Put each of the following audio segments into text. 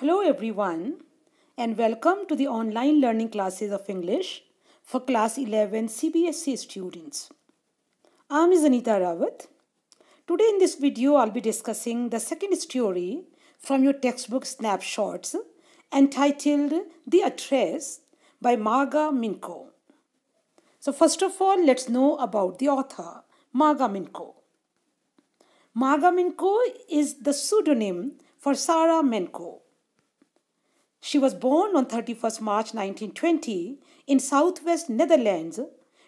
Hello everyone and welcome to the online learning classes of English for class 11 CBSE students. I am Anita Rawat. Today in this video I'll be discussing the second story from your textbook Snapshots entitled The Address by Marga Minco. So first of all, let's know about the author, Marga Minco. Marga Minco is the pseudonym for Sara Menco. She was born on 31st March 1920 in southwest Netherlands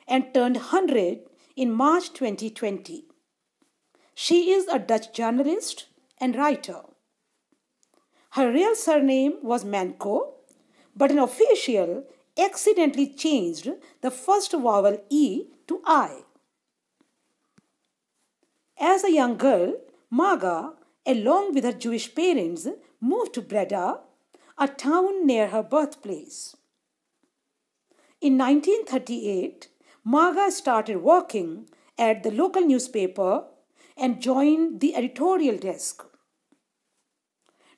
and turned 100 in March 2020. She is a Dutch journalist and writer. Her real surname was Menco, but an official accidentally changed the first vowel E to I. As a young girl, Marga, along with her Jewish parents, moved to Breda, a town near her birthplace. In 1938, Marga started working at the local newspaper and joined the editorial desk.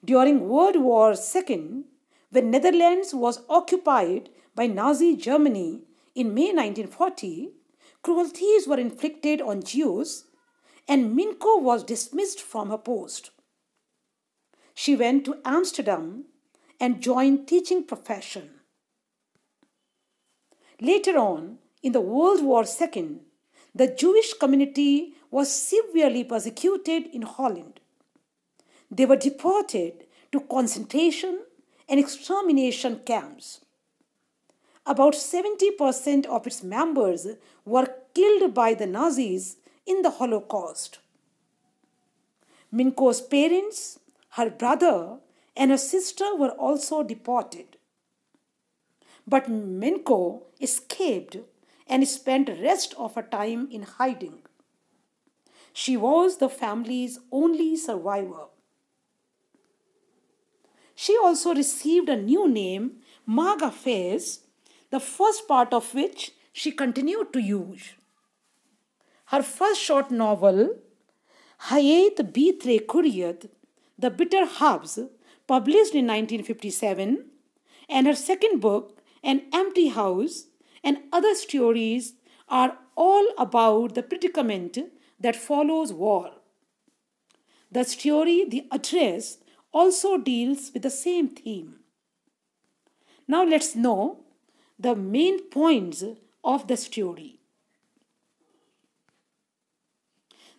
During World War II, when Netherlands was occupied by Nazi Germany in May 1940, cruelties were inflicted on Jews and Minco was dismissed from her post. She went to Amsterdam and joined teaching profession. Later on, in the World War II, the Jewish community was severely persecuted in Holland. They were deported to concentration and extermination camps. About 70% of its members were killed by the Nazis in the Holocaust. Minco's parents, her brother, and her sister were also deported. But Menco escaped and spent the rest of her time in hiding. She was the family's only survivor. She also received a new name, Marga Fez, the first part of which she continued to use. Her first short novel, Hayat Bitre Kuryat, The Bitter Herbs, published in 1957, and her second book, An Empty House, and other stories are all about the predicament that follows war. The story, The Address, also deals with the same theme. Now let's know the main points of the story.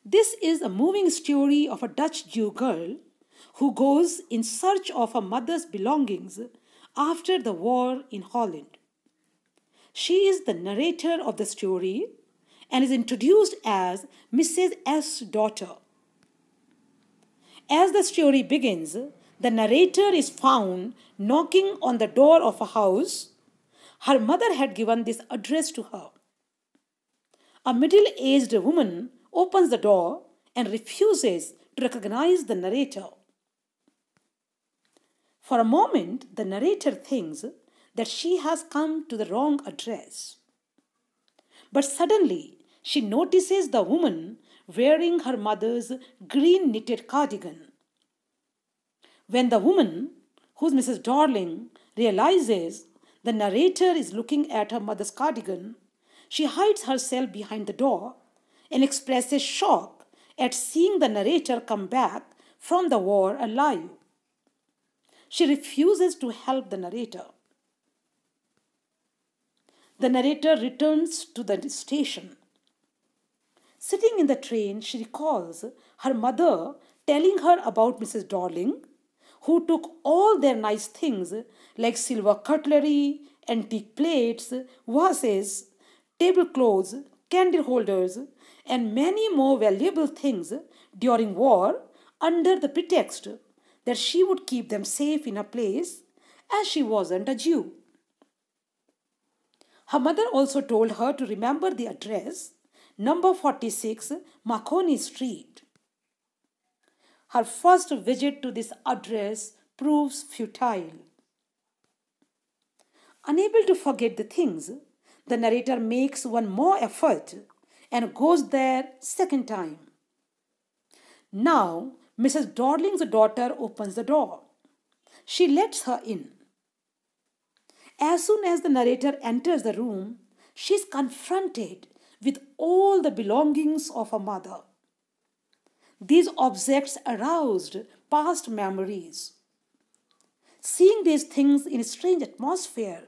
This is a moving story of a Dutch Jew girl who goes in search of her mother's belongings after the war in Holland. She is the narrator of the story and is introduced as Mrs. S. daughter. As the story begins, the narrator is found knocking on the door of a house. Her mother had given this address to her. A middle-aged woman opens the door and refuses to recognize the narrator. For a moment, the narrator thinks that she has come to the wrong address. But suddenly, she notices the woman wearing her mother's green knitted cardigan. When the woman, who's Mrs. Dorling, realizes the narrator is looking at her mother's cardigan, she hides herself behind the door and expresses shock at seeing the narrator come back from the war alive. She refuses to help the narrator. The narrator returns to the station. Sitting in the train, she recalls her mother telling her about Mrs. Dorling, who took all their nice things like silver cutlery, antique plates, vases, tablecloths, candle holders, and many more valuable things during war under the pretext that she would keep them safe in a place as she wasn't a Jew. Her mother also told her to remember the address, number 46 Marconi Street. Her first visit to this address proves futile. Unable to forget the things, the narrator makes one more effort and goes there second time. Now, Mrs. Dorling's daughter opens the door. She lets her in. As soon as the narrator enters the room, she is confronted with all the belongings of her mother. These objects aroused past memories. Seeing these things in a strange atmosphere,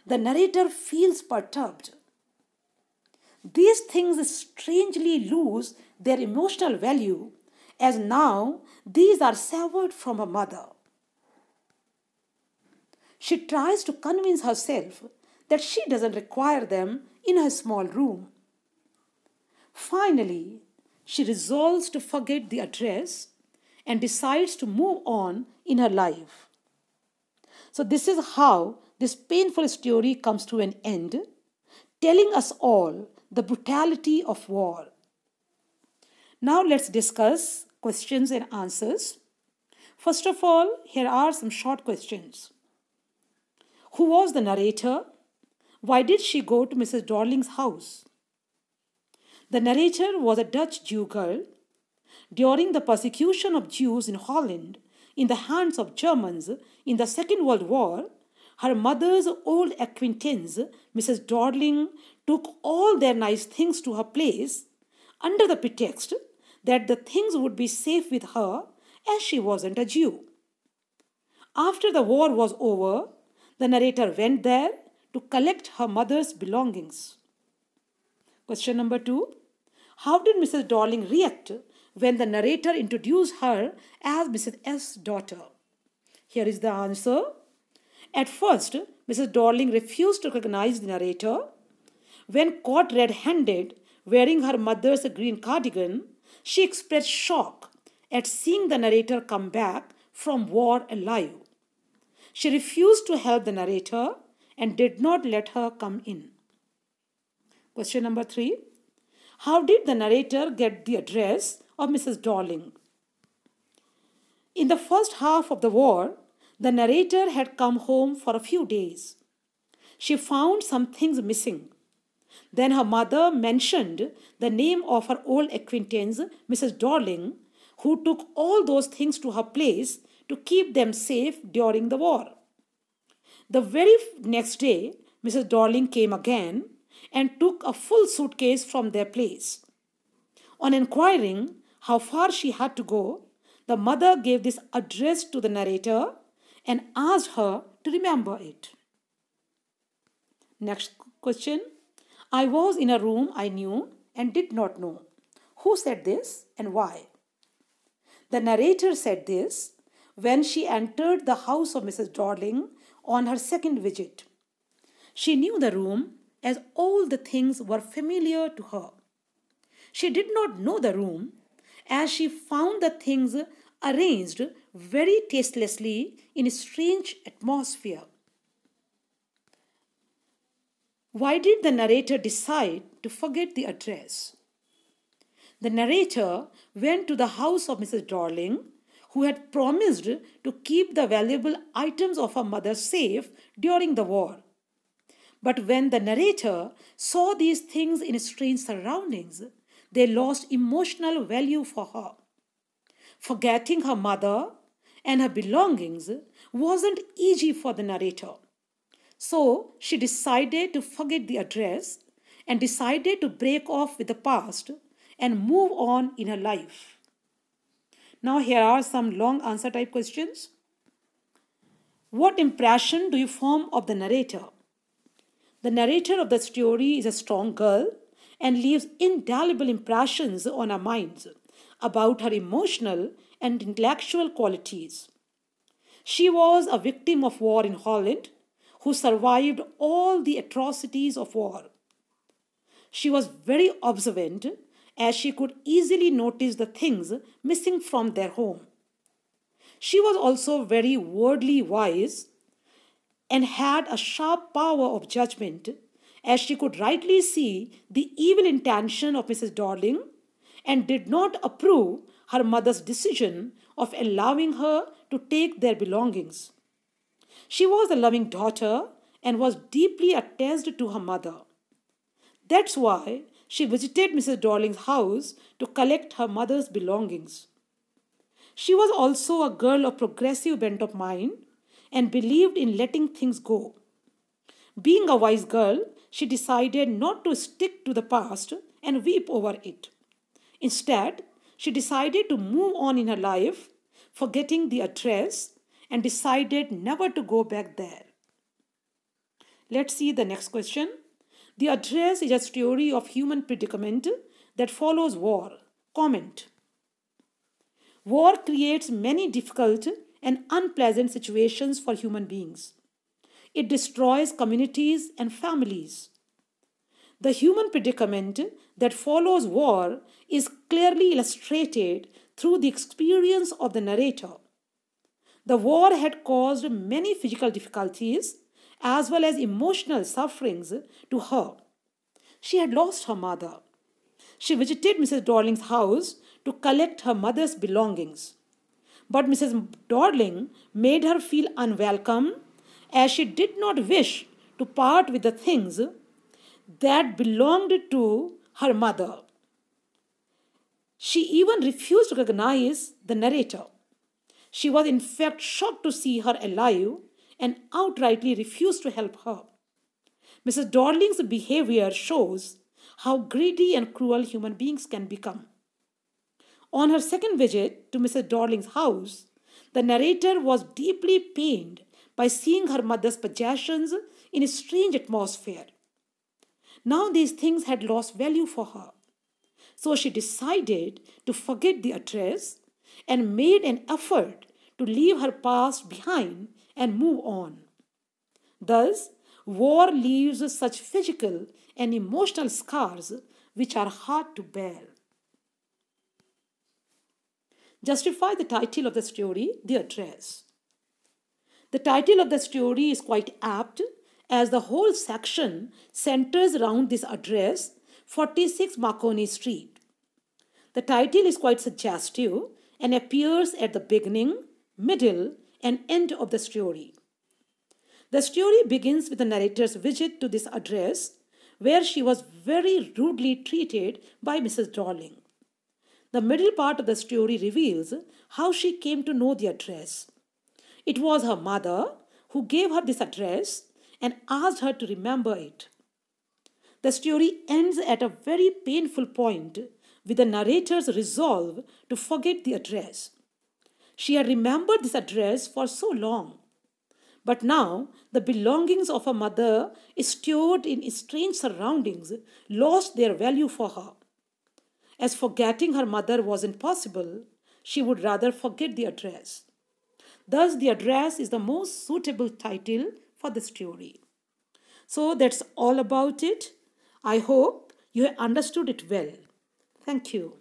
the narrator feels perturbed. These things strangely lose their emotional value, as now these are severed from her mother. She tries to convince herself that she doesn't require them in her small room. Finally, she resolves to forget the address and decides to move on in her life. So this is how this painful story comes to an end, telling us all the brutality of war. Now let's discuss questions and answers. First of all, here are some short questions. Who was the narrator? Why did she go to Mrs. Dorling's house? The narrator was a Dutch Jew girl. During the persecution of Jews in Holland in the hands of Germans in the Second World War, her mother's old acquaintance, Mrs. Dorling, took all their nice things to her place under the pretext that the things would be safe with her as she wasn't a Jew. After the war was over, the narrator went there to collect her mother's belongings. Question number 2. How did Mrs. Dorling react when the narrator introduced her as Mrs. S.'s daughter? Here is the answer. At first, Mrs. Dorling refused to recognize the narrator. When caught red-handed wearing her mother's green cardigan, she expressed shock at seeing the narrator come back from war alive. She refused to help the narrator and did not let her come in. Question number 3. How did the narrator get the address of Mrs. Dorling? In the first half of the war, the narrator had come home for a few days. She found some things missing. Then her mother mentioned the name of her old acquaintance, Mrs. Dorling, who took all those things to her place to keep them safe during the war. The very next day, Mrs. Dorling came again and took a full suitcase from their place. On inquiring how far she had to go, the mother gave this address to the narrator and asked her to remember it. Next question. I was in a room I knew and did not know. Who said this and why? The narrator said this when she entered the house of Mrs. Dorling on her second visit. She knew the room as all the things were familiar to her. She did not know the room as she found the things arranged very tastelessly in a strange atmosphere. Why did the narrator decide to forget the address? The narrator went to the house of Mrs. Dorling, who had promised to keep the valuable items of her mother safe during the war. But when the narrator saw these things in strange surroundings, they lost emotional value for her. Forgetting her mother and her belongings wasn't easy for the narrator. So she decided to forget the address and decided to break off with the past and move on in her life. Now here are some long answer type questions. What impression do you form of the narrator? The narrator of the story is a strong girl and leaves indelible impressions on our minds about her emotional and intellectual qualities. She was a victim of war in Holland who survived all the atrocities of war. She was very observant as she could easily notice the things missing from their home. She was also very worldly wise and had a sharp power of judgment as she could rightly see the evil intention of Mrs. Dorling and did not approve her mother's decision of allowing her to take their belongings. She was a loving daughter and was deeply attached to her mother. That's why she visited Mrs. Dorling's house to collect her mother's belongings. She was also a girl of progressive bent of mind and believed in letting things go. Being a wise girl, she decided not to stick to the past and weep over it. Instead, she decided to move on in her life, forgetting the address, and decided never to go back there. Let's see the next question. The address is a story of human predicament that follows war. Comment. War creates many difficult and unpleasant situations for human beings. It destroys communities and families. The human predicament that follows war is clearly illustrated through the experience of the narrator. The war had caused many physical difficulties as well as emotional sufferings to her. She had lost her mother. She visited Mrs. Dorling's house to collect her mother's belongings. But Mrs. Dorling made her feel unwelcome as she did not wish to part with the things that belonged to her mother. She even refused to recognize the narrator. She was in fact shocked to see her alive and outrightly refused to help her. Mrs. Dorling's behavior shows how greedy and cruel human beings can become. On her second visit to Mrs. Dorling's house, the narrator was deeply pained by seeing her mother's possessions in a strange atmosphere. Now these things had lost value for her. So she decided to forget the address and made an effort to leave her past behind and move on. Thus, war leaves such physical and emotional scars which are hard to bear. Justify the title of the story, The Address. The title of the story is quite apt as the whole section centers around this address, 46 Marconi Street. The title is quite suggestive and appears at the beginning, middle, and end of the story. The story begins with the narrator's visit to this address, where she was very rudely treated by Mrs. Dorling. The middle part of the story reveals how she came to know the address. It was her mother who gave her this address and asked her to remember it. The story ends at a very painful point with the narrator's resolve to forget the address. She had remembered this address for so long. But now, the belongings of her mother, stored in strange surroundings, lost their value for her. As forgetting her mother wasn't possible, she would rather forget the address. Thus, the address is the most suitable title for the story. So, that's all about it. I hope you have understood it well. Thank you.